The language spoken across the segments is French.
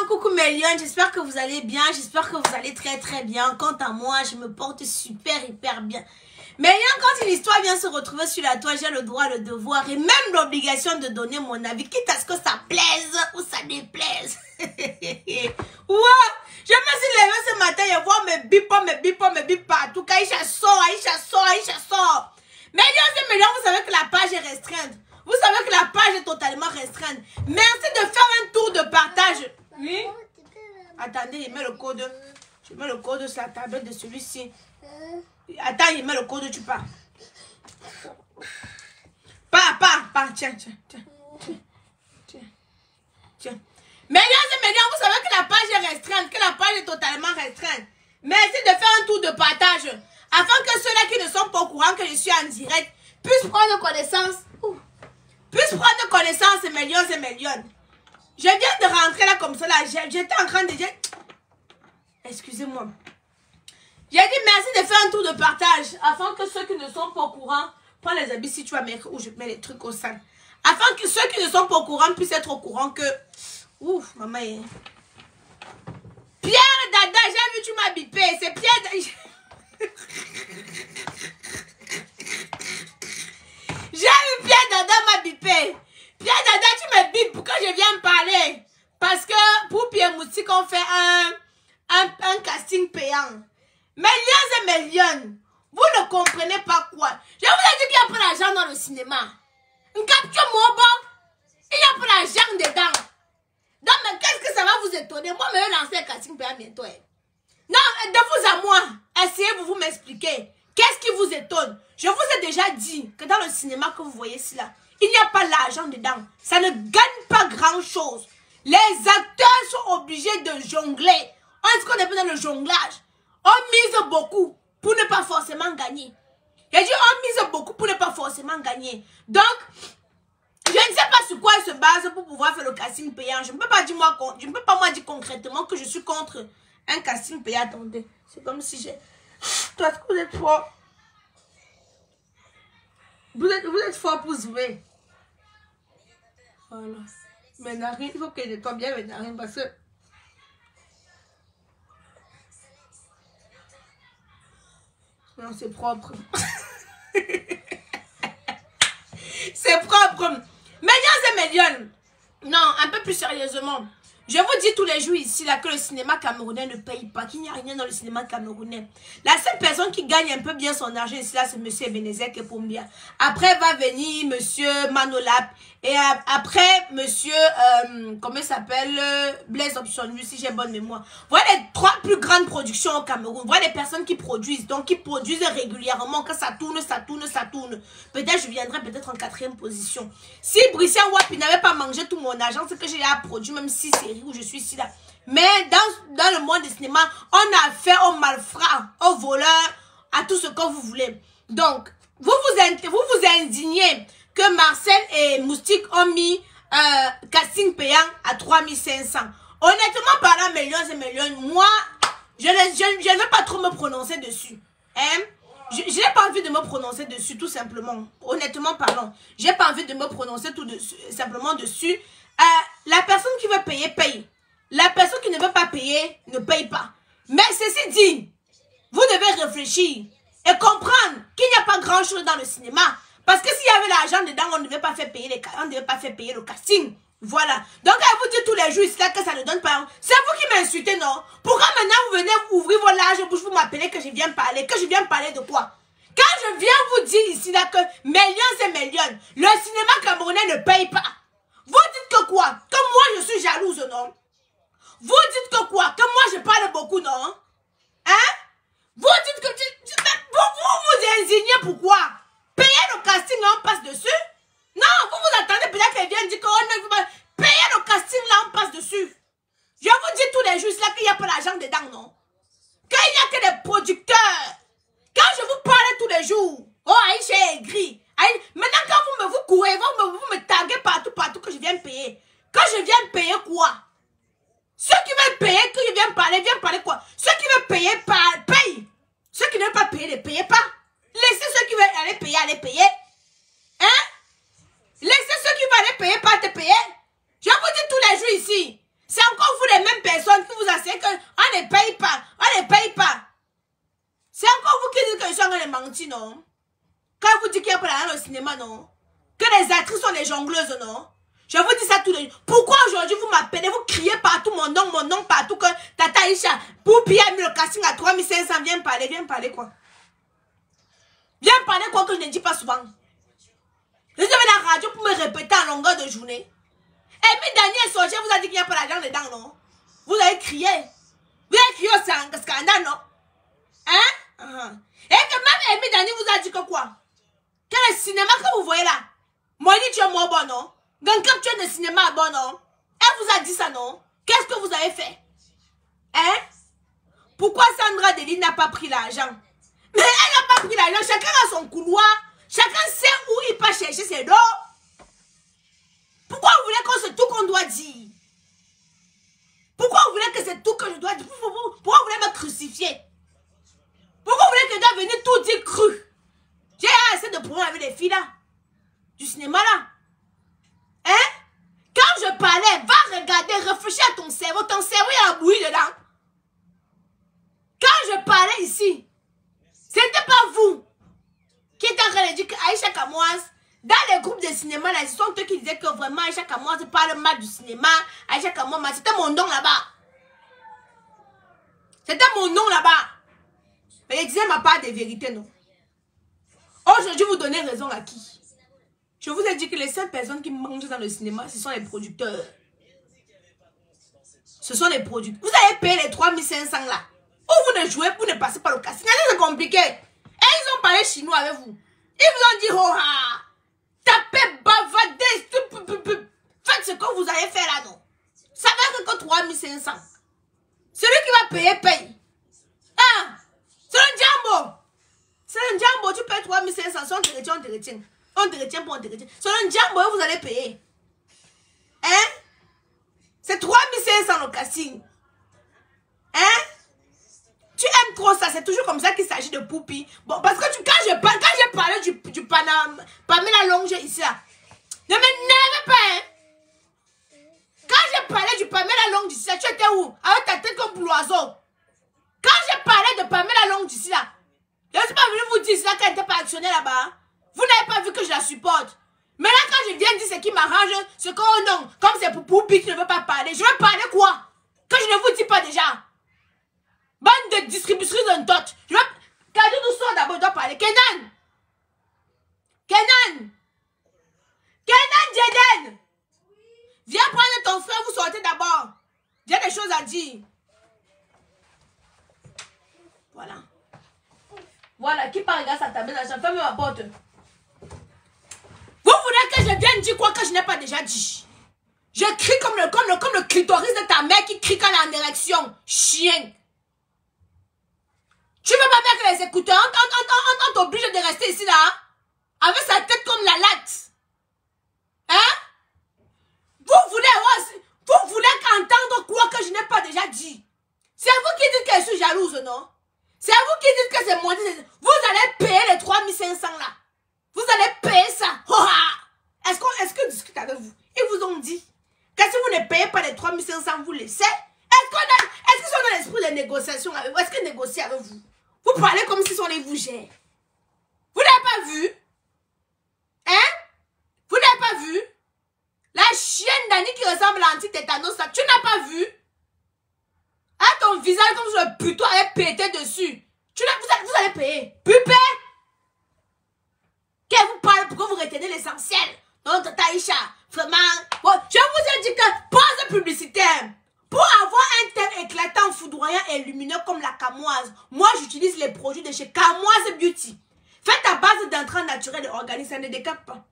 coucou mes lions, j'espère que vous allez bien, j'espère que vous allez très très bien. Quant à moi, je me porte super hyper bien. Mais quand une histoire vient se retrouver sur la toile, j'ai le droit, le devoir et même l'obligation de donner mon avis, quitte à ce que ça plaise ou ça déplaise. Ouais, je me suis levée ce matin et voir mes bips partout. Aïcha sort. Mais vous savez que la page est restreinte. Vous savez que la page est totalement restreinte. Merci de faire un tour de partage. Oui? Attendez, je mets le code. Je mets le code sur la tablette de celui-ci. Attends, je mets le code, tu pars. Pars. Tiens. Mesdames et messieurs, vous savez que la page est restreinte, que la page est totalement restreinte. Merci de faire un tour de partage. Afin que ceux-là qui ne sont pas au courant que je suis en direct puissent prendre connaissance. Mes lions et mes lionnes. Je viens de rentrer là comme ça là. J'étais en train de dire... Excusez-moi. J'ai dit merci de faire un tour de partage. Afin que ceux qui ne sont pas au courant... Prends les habits si tu vas mettre où je mets les trucs au sol. Afin que ceux qui ne sont pas au courant puissent être au courant que... Ouf, maman est... Pierre Dada, j'ai vu tu m'as bipé. C'est Pierre Dada. J'ai vu Pierre Dada m'a bipé. Pierre Dada, tu me bipes pour que je vienne parler. Parce que pour Pierre Moustique, on fait un casting payant. Mes lions et mes lionnes, vous ne comprenez pas quoi. Je vous ai dit qu'il n'y a pas d'argent dans le cinéma. Une capture mobile, il n'y a pas d'argent dedans. Donc, mais qu'est-ce que ça va vous étonner? Moi, je vais lancer un casting payant bientôt. Non, de vous à moi, essayez-vous m'expliquer. Qu'est-ce qui vous étonne? Je vous ai déjà dit que dans le cinéma que vous voyez ici là, il n'y a pas l'argent dedans. Ça ne gagne pas grand-chose. Les acteurs sont obligés de jongler. On est ce qu'on appelle dans le jonglage. On mise beaucoup pour ne pas forcément gagner. J'ai dit on mise beaucoup pour ne pas forcément gagner. Donc, je ne sais pas sur quoi elle se base pour pouvoir faire le casting payant. Je ne peux pas dire moi concrètement que je suis contre un casting payant. Attendez, c'est comme si j'ai... Toi, vous êtes fort. Vous êtes fort pour jouer. Voilà. Mes narines, il faut que je nettoie bien mes narines parce que... Non, c'est propre. C'est propre. Mesdames et messieurs, non, un peu plus sérieusement. Je vous dis tous les jours ici là que le cinéma camerounais ne paye pas, qu'il n'y a rien dans le cinéma camerounais. La seule personne qui gagne un peu bien son argent ici là, c'est monsieur Ebenezer Kepombia. Après va venir monsieur Manolap. Et après monsieur, comment il s'appelle, Blaise Option, si j'ai bonne mémoire. Voilà les 3 plus grandes productions au Cameroun. Voilà les personnes qui produisent, donc qui produisent régulièrement, que ça tourne. Peut-être je viendrai peut-être en 4e position. Si Bricia Wapi n'avait pas mangé tout mon argent, c'est que j'ai produit même 6 séries où je suis ici là. Mais dans le monde du cinéma, on a fait aux malfrats, aux voleurs, à tout ce que vous voulez. Donc, vous vous indignez que Marcel et Moustique ont mis casting payant à 3500. Honnêtement parlant, mes lions et mes lions, moi, je ne vais pas trop me prononcer dessus. Hein? Je n'ai pas envie de me prononcer dessus, tout simplement. Honnêtement parlant, j'ai pas envie de me prononcer simplement dessus. La personne qui veut payer, paye. La personne qui ne veut pas payer, ne paye pas. Mais ceci dit, vous devez réfléchir et comprendre qu'il n'y a pas grand-chose dans le cinéma. Parce que s'il y avait l'argent dedans, on ne devait pas faire payer le casting. Voilà. Donc, elle vous dit tous les jours ici là que ça ne donne pas. C'est vous qui m'insultez, non? Pourquoi maintenant vous venez ouvrir vos larges bouches, vous m'appelez que je viens parler? Que je viens parler de quoi? Quand je viens vous dire ici là que mes lions et mes lions, le cinéma camerounais ne paye pas. Vous dites que quoi? Que moi je suis jalouse, non? Vous dites que quoi? Que moi je parle beaucoup, non? Hein? Vous dites que... Vous indignez pourquoi? Payer le casting là, on passe dessus? Non, vous attendez peut-être qu'elle vienne dire que payer le casting là, on passe dessus. Je vous dis tous les jours là qu'il n'y a pas d'argent dedans, non? Qu'il n'y a que des producteurs. Quand je vous parle tous les jours, oh Aïcha est gris. Maintenant quand vous courez, vous me taguez partout que je viens payer. Que je viens payer quoi? Ceux qui veulent payer, que je viens parler quoi? Ceux qui veulent payer, payent. Ceux qui ne veulent pas payer, ne payez pas. Laissez ceux qui veulent aller payer. Hein? Laissez ceux qui veulent aller payer, pas te payer. Je vous dis tous les jours ici. C'est encore vous les c'est qu'on ne paye pas. On ne paye pas. C'est encore vous qui dites que je suis en train de mentir, non? Quand vous dites qu'il n'y a pas d'argent au cinéma, non? Que les actrices sont des jongleuses, non? Je vous dis ça tous les jours. Pourquoi aujourd'hui vous m'appelez, vous criez partout mon nom partout, que Tata Isha, Poupi a mis le casting à 3500, viens parler quoi? Viens parler quoi que je ne dis pas souvent. Vous avez la radio pour me répéter en longueur de journée. Et puis Daniel Socher vous a dit qu'il n'y a pas d'argent dedans, non? Vous avez crié. Vous avez crié au scandale, non? Hein? Et que même Amy Dani vous a dit que quoi? Que le cinéma que vous voyez là, Moni tu es moins bon, non? Gankap tu es de cinéma bon, non? Elle vous a dit ça, non? Qu'est-ce que vous avez fait? Hein? Pourquoi Sandra Deli n'a pas pris l'argent? Mais elle n'a pas pris l'argent, chacun a son couloir, chacun sait où il peut chercher ses dons. Pourquoi vous voulez que c'est tout qu'on doit dire? Pourquoi vous voulez que c'est tout que je dois dire? Pourquoi vous voulez me crucifier? Pourquoi vous voulez que je dois venir tout dire cru? J'ai assez de problèmes avec les filles là. Du cinéma là. Hein? Quand je parlais, va regarder, réfléchis à ton cerveau. Ton cerveau il a bouilli dedans. Quand je parlais ici, c'était pas vous qui êtes en train de dire qu'Aïcha Kamoise, dans les groupes de cinéma là, ce sont eux qui disaient que vraiment Aïcha Kamoise parle mal du cinéma. Aïcha Kamoise, c'était mon nom là-bas. C'était mon nom là-bas. Mais il disait ma part de vérité, non? Aujourd'hui, vous donnez raison à qui? Je vous ai dit que les seules personnes qui mangent dans le cinéma, ce sont les producteurs. Ce sont les producteurs. Vous avez payé les 3500 là. Ou vous ne jouez, vous ne passez pas le casting. C'est compliqué. Et ils ont parlé chinois avec vous. Ils vous ont dit, oh ah, tapez, bavardez, faites ce que vous avez fait là, non? Ça va que 3500. Celui qui va payer, paye. Ah, c'est un jambo. C'est un jambo, tu payes 3500, si on te retient, on te retient. On te retient pour on te retient. C'est un jambo et vous allez payer. Hein? C'est 3500 le casting. Hein? Tu aimes trop ça, c'est toujours comme ça qu'il s'agit de Poupi. Bon, parce que quand j'ai parlé du Paname, Pamela Longe ici là, ne m'énerve pas, hein? Quand j'ai parlé du Pamela Longe ici là, tu étais où? Avec ta tête comme pour l'oiseau. Quand j'ai parlé de Pamela Longe ici là, je ne suis pas venu vous dire ça qu'elle n'était pas actionnée là-bas. Vous n'avez pas vu que je la supporte. Mais là, quand je viens dire ce qui m'arrange, c'est que, oh non, comme c'est pour Poupi qui ne veut pas parler, je vais parler quoi? Que je ne vous dis pas déjà. Bande de distributrices d'un tot. Je vais... Kadou nous sort d'abord, je dois parler. Kenan! Kenan! Kenan Jeden! Viens prendre ton frère, vous sortez d'abord. J'ai des choses à dire. Voilà. Voilà, qui parle grâce à ta main, ferme ma porte. Vous voulez que je vienne dire quoi que je n'ai pas déjà dit? Je crie comme le clitoris de ta mère qui crie quand elle est en érection. Chien. Tu veux pas mettre les écouteurs? On t'oblige de rester ici là, hein? Avec sa tête comme la latte. Hein? Vous voulez qu'entendre quoi que je n'ai pas déjà dit? C'est vous qui dites que je suis jalouse, non? C'est vous qui dites que c'est moi. Vous allez payer les 3500 là. Vous allez payer ça. Oh, est-ce que je discute avec vous? Ils vous ont dit que si vous ne payez pas les 3500, vous laissez. Est-ce qu'ils sont dans l'esprit de négociation avec vous? Est-ce qu'ils négocient avec vous? Vous parlez comme si on les vous gère. Vous n'avez pas vu? Hein? Vous n'avez pas vu? La chienne d'Annie qui ressemble à l'anti-tétanos, tu n'as pas vu? Ah, ton visage comme si le putain avait pété dessus. Vous allez payer. Pupé! Qu'elle vous parle, pourquoi vous retenez l'essentiel? Non, Tata Isha, vraiment. Bon, je vous ai dit que pause publicitaire. Pour avoir un teint éclatant, foudroyant et lumineux comme la Camoise, moi j'utilise les produits de chez Camoise Beauty. Faites ta base d'intrants naturels et organiques, ça ne décape pas.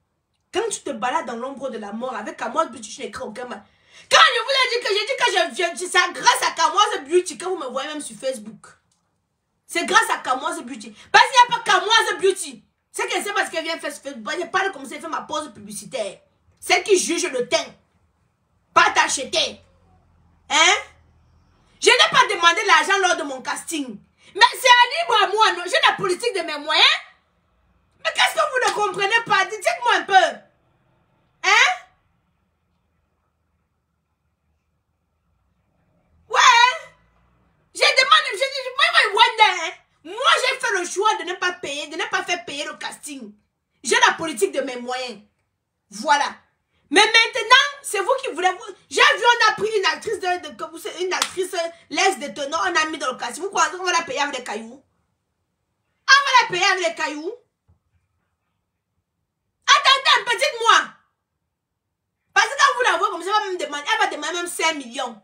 Quand tu te balades dans l'ombre de la mort avec Camoise Beauty, tu n'écris aucun mal. Quand je vous ai dit que je viens, c'est grâce à Camoise Beauty que vous me voyez même sur Facebook. C'est grâce à Camoise Beauty. Parce qu'il n'y a pas Camoise Beauty. C'est que c'est parce qu'elle vient faire sur Facebook. Je parle comme ça, elle fait ma pause publicitaire. Celle qui juge le teint. Pas t'acheter. Hein? Je n'ai pas demandé l'argent lors de mon casting. Mais c'est à libre à moi, non? J'ai la politique de mes moyens. Mais qu'est-ce que vous ne comprenez pas? Dites-moi un peu. Hein? Ouais. choix de ne pas payer, de ne pas faire payer le casting. J'ai la politique de mes moyens. Voilà. Mais maintenant, c'est vous qui voulez... J'ai vu, on a pris une actrice une actrice laisse de tenor, on a mis dans le casting. Vous croyez qu'on va la payer avec des cailloux? On va la payer avec des cailloux? Attendez, dites-moi. Parce que quand vous la voyez comme ça, elle va demander même 5 millions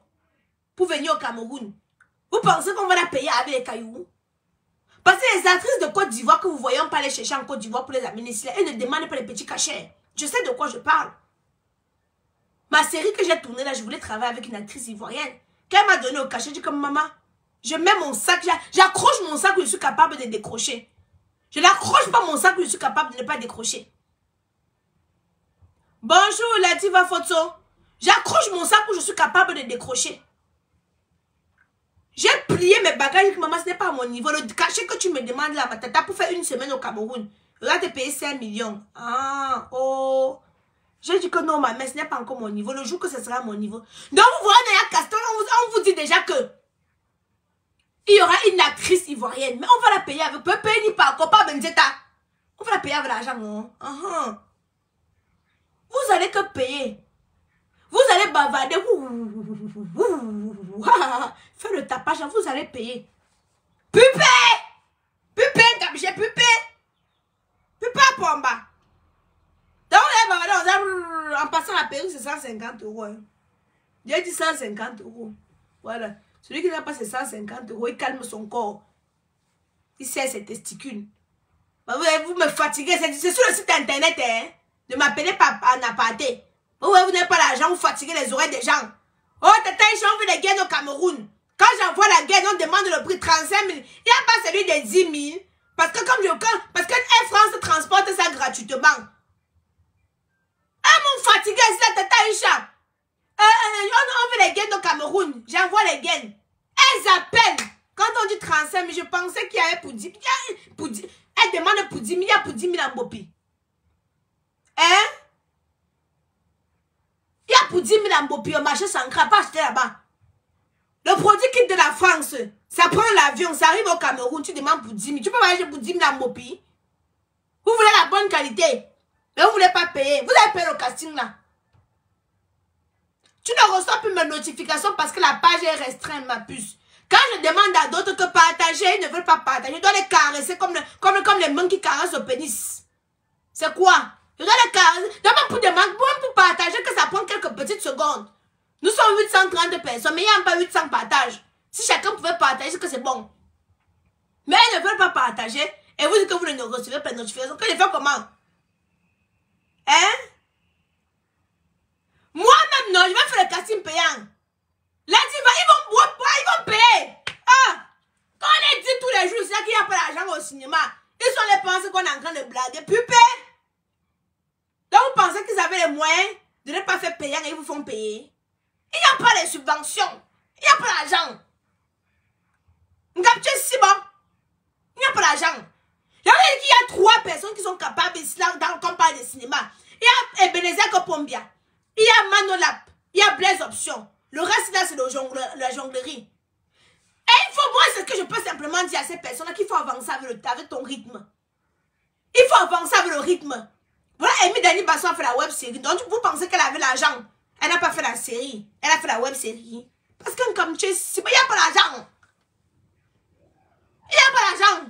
pour venir au Cameroun. Vous pensez qu'on va la payer avec les cailloux? Parce que les actrices de Côte d'Ivoire que vous voyez, on peut aller chercher en Côte d'Ivoire pour les administrer. Elles ne demandent pas les petits cachets. Je sais de quoi je parle. Ma série que j'ai tournée là, je voulais travailler avec une actrice ivoirienne. Quand elle m'a donné au cachet, je dis comme maman, je mets mon sac, j'accroche mon sac où je suis capable de décrocher. Je n'accroche pas mon sac où je suis capable de ne pas décrocher. Bonjour la diva photo. J'accroche mon sac où je suis capable de décrocher. J'ai plié mes bagages et dit maman, ce n'est pas à mon niveau. Le cachet que tu me demandes là, ma tata, pour faire une semaine au Cameroun, je vais te payer 5 millions. Ah, oh. J'ai dit que non, ma mère, ce n'est pas encore mon niveau. Le jour que ce sera mon niveau. Donc, vous voyez, à Castor, on vous dit déjà que il y aura une actrice ivoirienne. Mais on va la payer avec peu payer par Copa Benzeta. On va la payer avec l'argent. Non? Vous allez que payer. Vous allez bavarder. Faire le tapage, vous allez payer. Pupé! Pupé, j'ai pupé. Pupé à Pomba. Donc, en passant la perruque, c'est 150 euros. Hein. J'ai dit 150 euros. Voilà. Celui qui n'a pas ses 150 euros, il calme son corps. Il serre ses testicules. Vous me fatiguez. C'est sur le site internet. Hein. Ne m'appelez pas en aparté. Vous n'avez pas l'argent, vous fatiguez les oreilles des gens. Oh, tata, on veut des gains au Cameroun. Quand j'envoie la gaine, on demande le prix 35 000. Il n'y a pas celui des 10 000. Parce que parce que Air France transporte ça gratuitement. Ah, mon fatigué, c'est la tata Isha. On veut les gaines au Cameroun. J'envoie les gaines. Elles appellent. Quand on dit 35 000, je pensais qu'il y avait pour 10 000. Elle demande pour 10 000, il y a pour 10 000 en Bopi. Hein? Il y a pour 10 000 en Bopi, au marché Sankara, pas acheter là-bas. Le produit quitte de la France. Ça prend l'avion, ça arrive au Cameroun, tu demandes pour 10 000. Tu peux pas acheter pour 10 000 en Bopi. Vous voulez la bonne qualité. Mais vous ne voulez pas payer. Vous avez payé le casting là. Tu ne reçois plus mes notifications parce que la page est restreinte, ma puce. Quand je demande à d'autres que partager, ils ne veulent pas partager. Je dois les caresser comme les mains qui caressent au pénis. C'est quoi? Je dois les caresser. D'abord pour demander, pour partager, que ça prend quelques petites secondes. Nous sommes 830 personnes, mais il n'y a pas 800 partages. Si chacun pouvait partager, c'est que c'est bon. Mais ils ne veulent pas partager. Et vous dites que vous ne recevez pas de notifications. Que je fais comment? Hein? Moi-même, non, je vais faire le casting payant. Là, ils vont payer. Ah! Quand on est dit tous les jours, c'est qu'il n'y a pas d'argent au cinéma. Ils sont les pensées qu'on est en train de blaguer. Pupé! Donc, vous pensez qu'ils avaient les moyens de ne pas faire payant et ils vous font payer? Il n'y a pas les subventions. Il n'y a pas d'argent. Vous captez si bon? Il n'y a pas d'argent. Il y a 3 personnes qui sont capables ici, là, dans le campagne de cinéma. Il y a Ebenezer Kopombia. Il y a Manolap. Il y a Blaise Option. Le reste là, c'est la jonglerie. Et il faut, moi, c'est ce que je peux simplement dire à ces personnes-là qu'il faut avancer avec ton rythme. Il faut avancer avec le rythme. Voilà, Amy Dani Basson a fait la web série. Donc, vous pensez qu'elle avait l'argent? Elle n'a pas fait la série. Elle a fait la web série. Parce que comme tu sais, il n'y a pas l'argent. Il n'y a pas l'argent.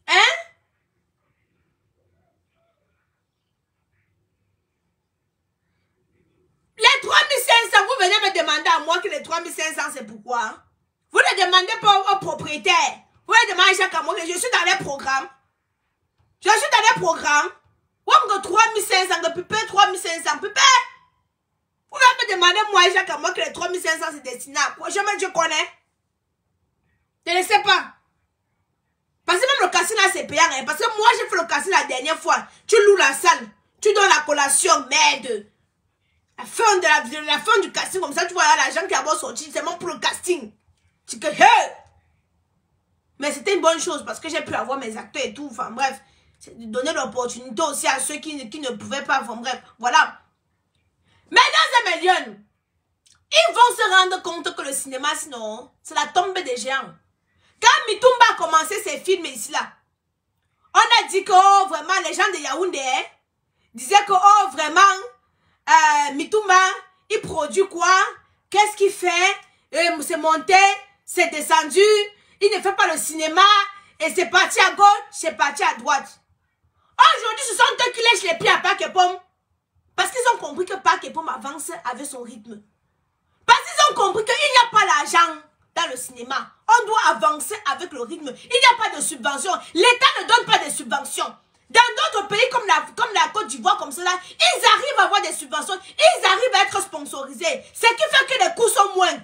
Hein? Les 3500, vous venez me demander à moi que les 3500, c'est pourquoi? Vous ne demandez pas aux propriétaires. Vous ne demandez chaque mois que je suis dans les programmes. Je suis dans les programmes. Vous me 3500, que pupé, 3500, pupé. Vous venez me demander moi chaque mois que les 3500, c'est destiné à quoi? Je connais. Je ne sais pas. Parce que même le casino, c'est payant. Hein? Parce que moi, j'ai fait le casino la dernière fois. Tu loues la salle. Tu donnes la collation, merde. La fin du casting, comme ça, tu vois l'argent qui a beau sortir, c'est bon pour le casting. C'est que, hey! Mais c'était une bonne chose parce que j'ai pu avoir mes acteurs et tout. Enfin, bref. C'est de donner l'opportunité aussi à ceux qui ne pouvaient pas. Enfin, bref, voilà. Mesdames et messieurs, ils vont se rendre compte que le cinéma, sinon, c'est la tombe des géants. Quand Mitumba a commencé ses films ici là, on a dit que oh, vraiment les gens de Yaoundé disaient que oh vraiment Mitumba il produit quoi? Qu'est-ce qu'il fait? C'est monté, c'est descendu, il ne fait pas le cinéma et c'est parti à gauche, c'est parti à droite. Aujourd'hui ce sont eux qui lèchent les pieds à Park et Pomme parce qu'ils ont compris que Park et Pomme avance avec son rythme. Parce qu'ils ont compris qu'il n'y a pas l'argent dans le cinéma. On doit avancer avec le rythme. Il n'y a pas de subvention. L'État ne donne pas de subventions. Dans d'autres pays comme la Côte d'Ivoire, comme cela, ils arrivent à avoir des subventions. Ils arrivent à être sponsorisés. Ce qui fait que les coûts sont moins.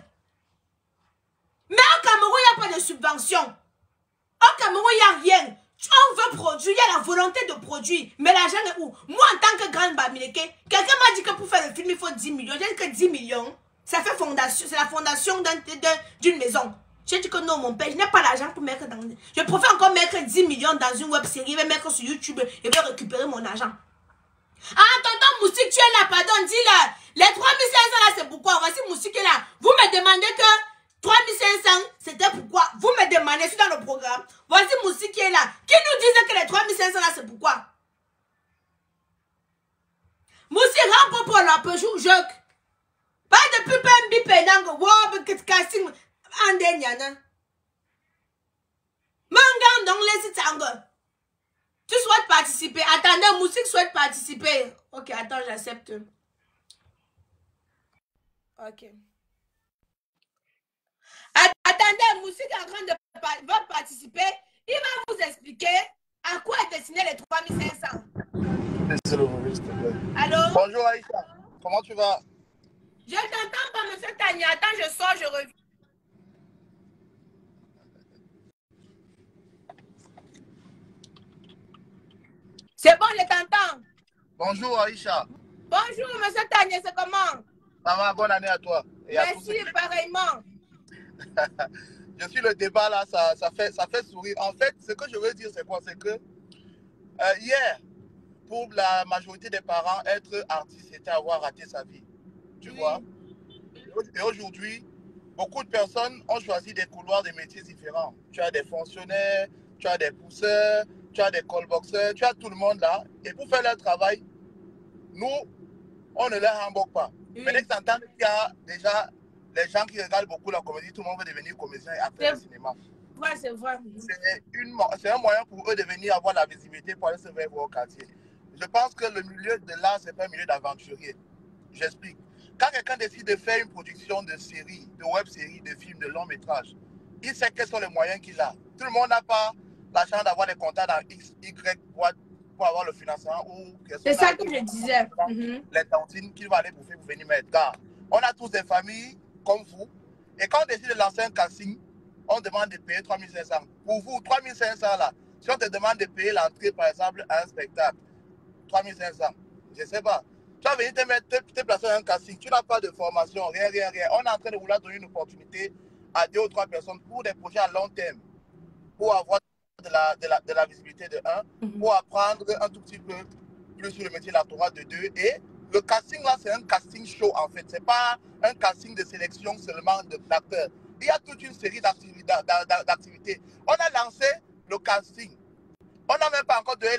Mais au Cameroun, il n'y a pas de subvention. Au Cameroun, il n'y a rien. On veut produire, il y a la volonté de produire. Mais l'argent est où? Moi, en tant que grande Bamileke, quelqu'un m'a dit que pour faire le film, il faut 10 millions. J'ai dit que 10 millions. Ça fait fondation, c'est la fondation d'une maison. J'ai dit que non, mon père, je n'ai pas l'argent pour mettre dans... Je préfère encore mettre 10 millions dans une web série, je vais mettre sur YouTube et vais récupérer mon argent. Ah, tonton Moustique, tu es là, pardon, dis-le. Les 3500 là, c'est pourquoi? Voici Moustique est là. Vous me demandez que 3500, c'était pourquoi? Vous me demandez, je suis dans le programme. Voici Moustique qui est là. Qui nous disait que les 3500 là, c'est pourquoi? Moustique, rends pour la peu, joue, pas de pupin bipenang, wow, que casting, ande nyana. Mangan donc laisse tango. Tu souhaites participer? Attendez, Moussik souhaite participer. Ok, attends, j'accepte. Ok. Attendez, Moussik est en train de participer. Il va vous expliquer à quoi est destiné les 3500. Allô? Bonjour Aïcha, comment tu vas? Je t'entends pas, monsieur Tania. Attends, je sors, je reviens. C'est bon, je t'entends. Bonjour Aïcha. Bonjour, monsieur Tania, c'est comment? Ça va, bonne année à toi. Et merci, à pareillement. Je suis le débat là, ça fait sourire. En fait, ce que je veux dire, c'est quoi? C'est que hier, pour la majorité des parents, être artiste, c'était avoir raté sa vie. Tu vois? Et aujourd'hui, beaucoup de personnes ont choisi des couloirs de métiers différents. Tu as des fonctionnaires, tu as des pousseurs, tu as des callboxers, tu as tout le monde là. Et pour faire leur travail, nous, on ne les rembourse pas. Mais dès que tu entends qu'il y a déjà les gens qui regardent beaucoup la comédie, tout le monde veut devenir comédien et après le cinéma. Ouais, c'est vrai. C'est un moyen pour eux de venir avoir la visibilité pour aller se faire au quartier. Je pense que le milieu de l'art, ce n'est pas un milieu d'aventurier. J'explique. Quand quelqu'un décide de faire une production de série, de web-série, de film, de long métrage, il sait quels sont les moyens qu'il a. Tout le monde n'a pas l'argent d'avoir des contacts dans X, Y boîte pour avoir le financement. C'est ça que je disais. Les tantines qu'il va aller bouffer pour venir mettre. Car on a tous des familles comme vous. Et quand on décide de lancer un casting, on demande de payer 3500. Pour vous, 3500 là, si on te demande de payer l'entrée, par exemple, à un spectacle, 3500, je ne sais pas. Tu vas venir te placer dans un casting, tu n'as pas de formation, rien. On est en train de vouloir donner une opportunité à 2 ou 3 personnes pour des projets à long terme, pour avoir de la visibilité de 1, pour apprendre un tout petit peu plus sur le métier de l'actorat de 2. Et le casting là, c'est un casting show en fait. Ce n'est pas un casting de sélection seulement d'acteurs. Il y a toute une série d'activités. On a lancé le casting. On n'a même pas encore donné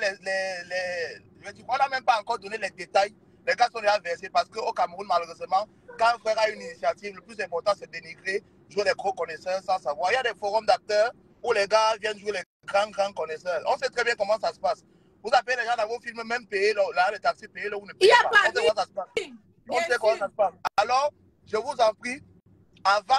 on n'a même pas encore donné les détails. Les gars sont déjà versés parce qu'au Cameroun, malheureusement, quand un frère a une initiative, le plus important, c'est de dénigrer, jouer les gros connaisseurs sans savoir. Il y a des forums d'acteurs où les gars viennent jouer les grands connaisseurs. On sait très bien comment ça se passe. Vous appelez les gens dans vos films, même payer là, les taxis, payer là où ne payez pas. On sait comment ça se passe. On sait comment ça se passe. Alors, je vous en prie, avant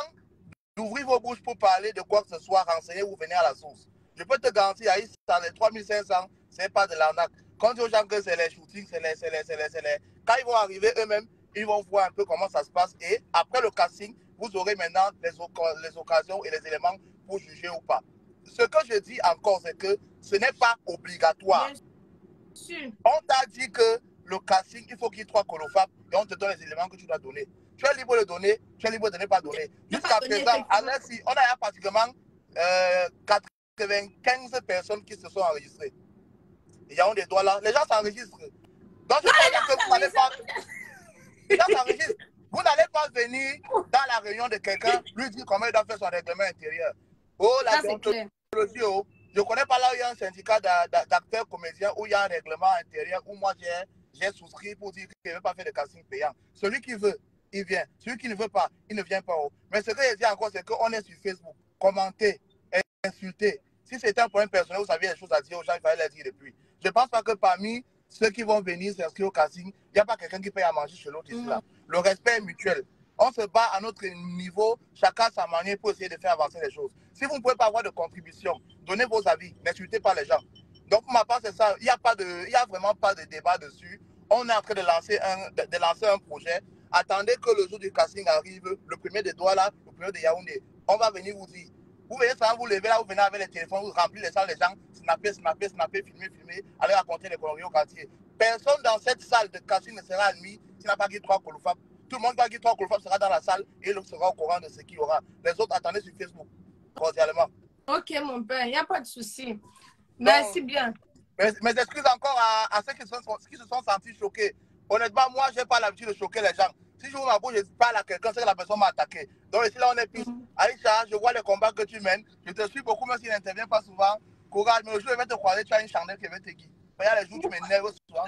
d'ouvrir vos bouches pour parler de quoi que ce soit, renseignez-vous, venez à la source. Je peux te garantir, dans les 3500, ce n'est pas de l'arnaque. Quand on dit aux gens que c'est les shootings, c'est les... Quand ils vont arriver eux-mêmes, ils vont voir un peu comment ça se passe. Et après le casting, vous aurez maintenant les occasions et les éléments pour juger ou pas. Ce que je dis encore, c'est que ce n'est pas obligatoire. On t'a dit que le casting, il faut qu'il y ait 3 colofabs et on te donne les éléments que tu dois donner. Tu es libre de donner, tu es libre de ne pas donner. Jusqu'à présent, on a pratiquement 95 personnes qui se sont enregistrées. Il y a des doigts là. Les gens s'enregistrent. Donc, je pense que vous n'allez pas... Les gens s'enregistrent. Vous n'allez pas venir dans la réunion de quelqu'un, lui dire comment il doit faire son règlement intérieur. Oh, la Ça, c'est clair. déontologie, oh. Je ne connais pas là où il y a un syndicat d'acteurs comédiens, où il y a un règlement intérieur, où moi j'ai souscrit pour dire qu'il ne veut pas faire de casting payant. Celui qui veut, il vient. Celui qui ne veut pas, il ne vient pas. Oh. Mais ce que je dis encore, c'est qu'on est sur Facebook. Commenter, insulter. Si c'était un problème personnel, vous aviez des choses à dire aux gens, il fallait les dire depuis. Je ne pense pas que parmi ceux qui vont venir s'inscrire au casting, il n'y a pas quelqu'un qui paye à manger chez l'autre ici. Là. Le respect est mutuel. On se bat à notre niveau, chacun à sa manière pour essayer de faire avancer les choses. Si vous ne pouvez pas avoir de contribution, donnez vos avis, n'insultez pas les gens. Donc, pour ma part, c'est ça. Il n'y a vraiment pas de débat dessus. On est en train de lancer un projet. Attendez que le jour du casting arrive, le premier de Douala, le premier de Yaoundé. On va venir vous dire. Vous venez ça, vous levez là, vous venez avec les téléphones, vous remplissez les salles, les gens, snapper, filmer, aller raconter les conneries au quartier. Personne dans cette salle de casting ne sera admis s'il n'a pas dit 3 colofab. Tout le monde qui a dit 3 colofab sera dans la salle et il sera au courant de ce qu'il y aura. Les autres, attendez sur Facebook, cordialement. Ok, mon père, il n'y a pas de souci. Merci bien. Mes excuses encore à ceux qui se sont sentis choqués. Honnêtement, moi, je n'ai pas l'habitude de choquer les gens. Si je vous m'abouche, je parle à quelqu'un, c'est que la personne m'a attaqué. Donc ici, là, on est plus. Aïcha, je vois les combats que tu mènes. Je te suis beaucoup, même s'il n'intervient pas souvent. Courage, mais le jour où je vais te croiser, tu as une chandelle qui va te guider. Il y a les jours où tu m'énerves souvent.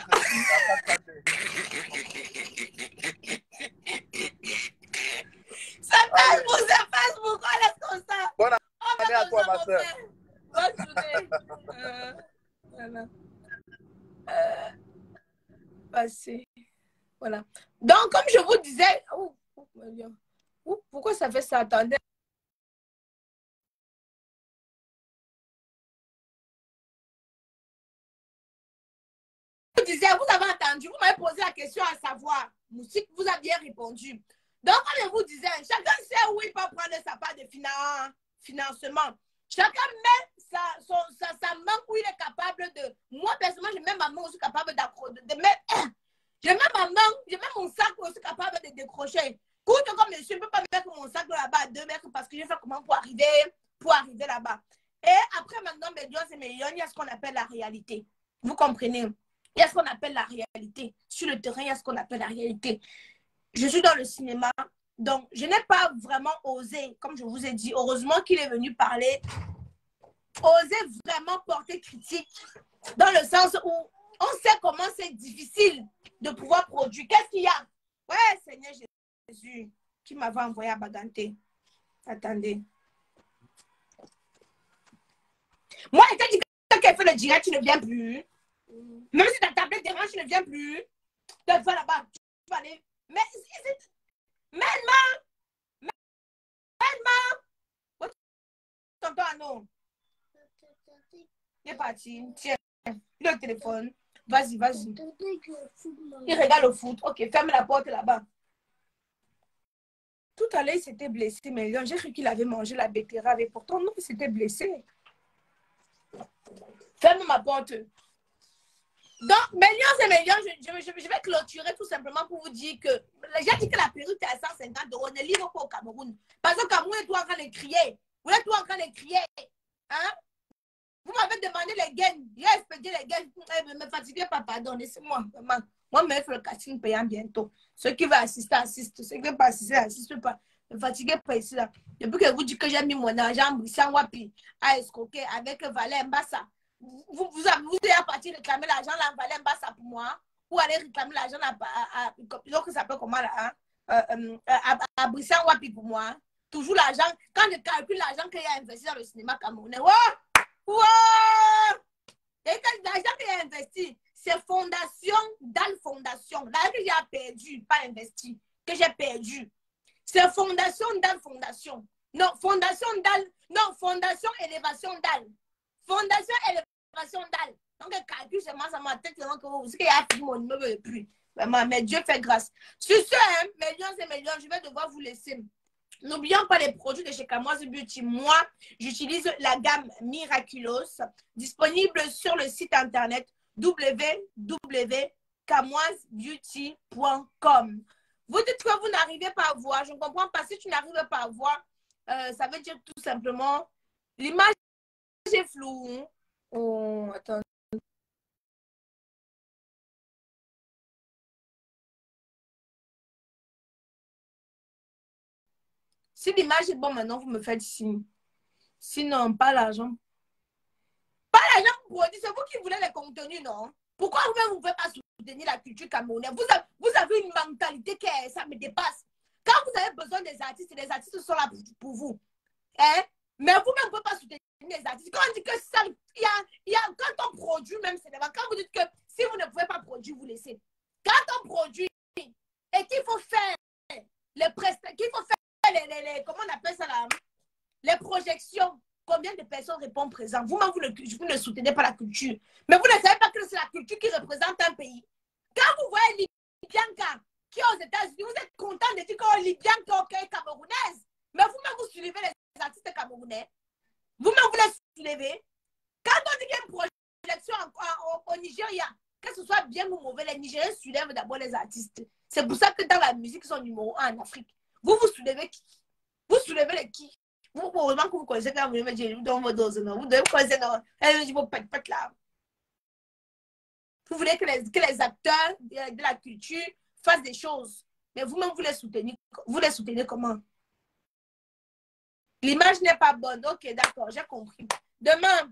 C'est Facebook, on laisse comme ça. Bonne année à toi, ma soeur. Bonne journée. Voilà. Passé. Voilà. Donc, comme je vous disais, pourquoi ça fait ça? Attendez. Je vous disais, vous avez entendu, vous m'avez posé la question à savoir. Moussik vous a bien répondu. Donc, comme je vous disais, chacun sait où il peut prendre sa part de financement. Chacun met sa main où il est capable de. Moi, personnellement, je mets ma main aussi capable de mettre. Je mets ma main, je mets mon sac aussi capable de décrocher. Coûte comme monsieur, je ne peux pas mettre mon sac là-bas à 2 mètres parce que je fais comment pour arriver là-bas. Et après, maintenant, il y a ce qu'on appelle la réalité. Vous comprenez? Il y a ce qu'on appelle la réalité. Sur le terrain, il y a ce qu'on appelle la réalité. Je suis dans le cinéma, donc je n'ai pas vraiment osé, comme je vous ai dit, heureusement qu'il est venu parler, oser vraiment porter critique, dans le sens où on sait comment c'est difficile de pouvoir produire. Qu'est-ce qu'il y a? Ouais, Seigneur Jésus, qui m'avait envoyé à Baganté. Attendez. Moi, je t'ai dit que quelqu'un fait le direct, tu ne viens plus. Même si ta tablette dérange, tu ne viens plus. Tu vas là-bas, tu vas aller. Mais, tonton Anno. Il est parti. Tiens, le téléphone. Vas-y. Il regarde le foot. Ok, ferme la porte là-bas. Tout à l'heure, il s'était blessé, mais j'ai cru qu'il avait mangé la betterave et pourtant, non, il s'était blessé. Ferme ma porte. Donc, je vais clôturer tout simplement pour vous dire que j'ai dit que la perruque est à 150 €. Ne livre pas au Cameroun. Parce que Cameroun est tout en train de crier. Vous êtes tout en train de crier. Hein? Vous m'avez demandé les gains. J'ai expédié les gains. Ne me fatiguez pas, pardon. Laissez-moi. Moi, je vais faire le casting payant bientôt. Ceux qui veulent assister, assistent. Ceux qui ne veulent pas assister, n'assistent pas. Ne me fatiguez pas ici. Là. Depuis que vous dites que j'ai mis mon argent en Wapi à escroquer avec Valère Mbassa. Vous avez parti réclamer l'argent à Valère Mbassa pour moi. Ou aller réclamer l'argent donc ça s'appelle comment là, hein? À Brissan Wapi pour moi. Toujours l'argent. Quand je calcule l'argent qu'il a investi dans le cinéma camerounais. Wow! Et l'argent qu'il a investi, c'est fondation, dalle fondation. L'argent que j'ai perdu, pas investi, que j'ai perdu. C'est fondation, dalle fondation. Non, fondation, dalle. Non, fondation, élévation, dalle. Fondation, élévation, dalle. Donc, le calcul, c'est moi, ça m'a tête, que vous savez qu'il y a fini mon immeuble et plus. Vraiment, mais Dieu fait grâce. Sur ce, hein, millions et millions, je vais devoir vous laisser. N'oublions pas les produits de chez Kamoise Beauty. Moi, j'utilise la gamme Miraculous, disponible sur le site internet www.kamoisebeauty.com. Vous dites que vous n'arrivez pas à voir. Je ne comprends pas. Si tu n'arrives pas à voir, ça veut dire tout simplement l'image est floue. Oh, attends. Si l'image est bonne maintenant, vous me faites signe. Sinon, pas l'argent. Pas l'argent produit, c'est vous qui voulez les contenus, non? Pourquoi vous-même, vous ne pouvez pas soutenir la culture camerounaise? Vous avez une mentalité qui ça me dépasse. Quand vous avez besoin des artistes, les artistes sont là pour vous. Hein? Mais vous-même, vous ne pouvez pas soutenir les artistes. Quand on dit que ça, quand on produit même cinéma, quand vous dites que si vous ne pouvez pas produire, vous laissez. Quand on produit et qu'il faut faire qu'il faut faire comment on appelle ça là, les projections, combien de personnes répondent présent? Vous-même, vous ne soutenez pas la culture. Mais vous ne savez pas que c'est la culture qui représente un pays. Quand vous voyez Libyanka qui est aux États-Unis, vous êtes content de dire que Libyanka est camerounaise. Mais vous-même, vous soulevez les artistes camerounais. Vous-même, vous les soulevez. Quand on dit qu'il y a une projection au Nigeria, que ce soit bien ou mauvais, les Nigériens soulèvent d'abord les artistes. C'est pour ça que dans la musique, ils sont numéro 1 en Afrique. Vous soulevez qui? Vous soulevez les qui? Vous, heureusement que vous connaissez quand vous me dans vos doses, non? Vous devez connaître vos pète là. Vous voulez que les acteurs de la culture fassent des choses. Mais vous-même, vous les soutenez. Vous les soutenez comment? L'image n'est pas bonne. Ok, d'accord, j'ai compris. Demain,